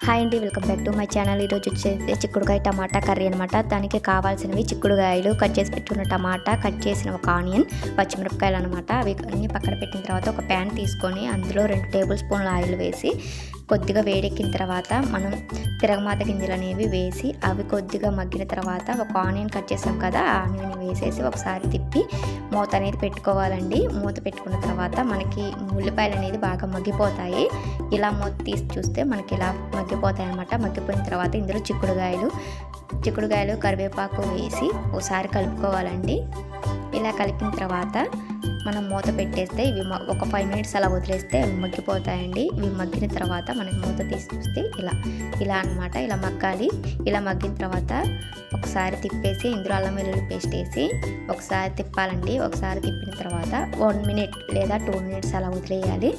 Hi అండి, welcome back to my channel. ఈరోజు వచ్చేసి చిక్కుడుకాయ టమాటా కర్రీ అనమాట. దానికి కావాల్సినవి చిక్కుడుకాయలు, కట్ చేసి పెట్టుకున్న టమాటా, కట్ చేసిన ఒక ఆనియన్, పచ్చిమిరపకాయలు అనమాట. అవి అన్నీ పక్కన పెట్టిన తర్వాత ఒక ప్యాన్ తీసుకొని అందులో 2 టేబుల్ స్పూన్ల ఆయిల్ వేసి కొద్దిగా వేడెక్కిన తర్వాత మనం తిరగమాత గింజలు అనేవి వేసి అవి కొద్దిగా మగ్గిన తర్వాత ఒక ఆనియన్ కట్ చేసాం కదా, ఆ ఆనియన్ వేసేసి ఒకసారి తిప్పి మూత అనేది పెట్టుకోవాలండి. మూత పెట్టుకున్న తర్వాత మనకి ఉల్లిపాయలు అనేది బాగా మగ్గిపోతాయి. ఇలా మూత తీసి చూస్తే మనకి ఇలా మగ్గిపోతాయి అన్నమాట. మగ్గిపోయిన తర్వాత ఇందులో చిక్కుడుకాయలు కరివేపాకు వేసి ఒకసారి కలుపుకోవాలండి. ఇలా కలిపిన తర్వాత మనం మూత పెట్టేస్తే ఇవి ఒక 5 మినిట్స్ అలా వదిలేస్తే అవి మగ్గిపోతాయండి. ఇవి మగ్గిన తర్వాత మనకి మూత తీసి చూస్తే ఇలా అనమాట, ఇలా మగ్గాలి. ఇలా మగ్గిన తర్వాత ఒకసారి తిప్పేసి ఇందులో అల్లం వెల్లుల్లి పేస్ట్ వేసి ఒకసారి తిప్పాలండి. ఒకసారి తిప్పిన తర్వాత 1 మినిట్ లేదా 2 మినిట్స్ అలా వదిలేయాలి.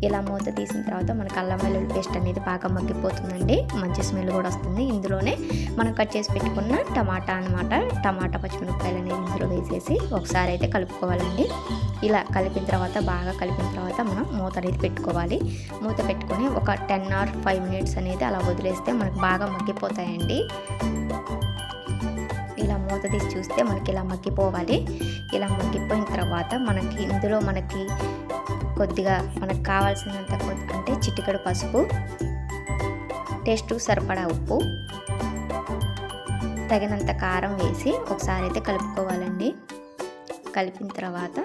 ఇలా మూత తీసిన తర్వాత మనకు అల్లం వెల్లుల్లి పేస్ట్ అనేది బాగా మగ్గిపోతుందండి. మంచి స్మెల్ కూడా వస్తుంది. ఇందులోనే మనం కట్ చేసి పెట్టుకున్న టమాటా పచ్చిమిరపకాయలు అనేది ఇందులో వేసేసి ఒకసారి అయితే కలుపుకోవాలండి. ఇలా కలిపిన తర్వాత బాగా కలిపిన తర్వాత మనం మూత అనేది పెట్టుకోవాలి. మూత పెట్టుకొని ఒక 10 or 5 మినిట్స్ అనేది అలా వదిలేస్తే మనకు బాగా మగ్గిపోతాయండి. ఇలా మూత తీసి చూస్తే మనకి ఇలా మగ్గిపోవాలి. ఇలా మగ్గిపోయిన తర్వాత ఇందులో కొద్దిగా మనకు కావాల్సినంత అంటే చిటికెడు పసుపు, టేస్ట్కు సరిపడా ఉప్పు, తగినంత కారం వేసి ఒకసారి అయితే కలుపుకోవాలండి. కలిపిన తర్వాత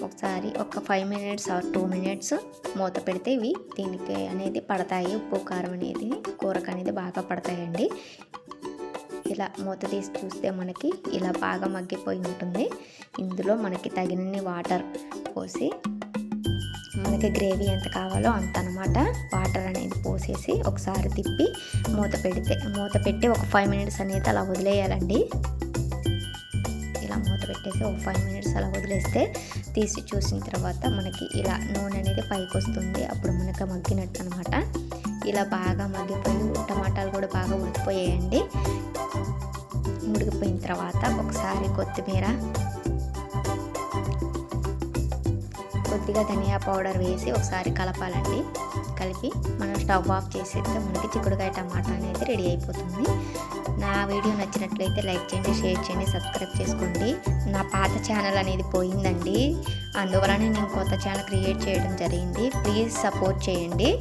ఒకసారి ఒక 5 మినిట్స్ ఆర్ 2 మినిట్స్ మూత పెడితే ఇవి దీనికి అనేది పడతాయి. ఉప్పు కారం అనేది కూరకు అనేది బాగా పడతాయండి. ఇలా మూత తీసి చూస్తే మనకి ఇలా బాగా మగ్గిపోయి ఉంటుంది. ఇందులో మనకి తగినన్ని వాటర్ పోసి మనకి గ్రేవీ ఎంత కావాలో అంత అనమాట వాటర్ అనేది పోసేసి ఒకసారి తిప్పి మూత పెట్టి ఒక 5 మినిట్స్ అనేది అలా వదిలేయాలండి. ఇలా మూత పెట్టేసి ఒక 5 మినిట్స్ అలా వదిలేస్తే తీసి చూసిన తర్వాత మనకి ఇలా నూనె అనేది పైకి వస్తుంది. అప్పుడు మనకు మగ్గినట్టు అనమాట. ఇలా బాగా మగ్గిపోయి టమాటాలు కూడా బాగా ఉడికిపోయాయండి. ఉడికిపోయిన తర్వాత ఒకసారి కొత్తిమీర, కొద్దిగా ధనియా పౌడర్ వేసి ఒకసారి కలపాలండి. కలిపి మనం స్టవ్ ఆఫ్ చేసేస్తే మనకి చిక్కుడుకాయ టమాటా అనేది రెడీ అయిపోతుంది. నా వీడియో నచ్చినట్లయితే లైక్ చేయండి, షేర్ చేయండి, సబ్స్క్రైబ్ చేసుకోండి. నా పాత ఛానల్ అనేది పోయిందండి, అందువలన నేను కొత్త ఛానల్ క్రియేట్ చేయడం జరిగింది. ప్లీజ్ సపోర్ట్ చేయండి.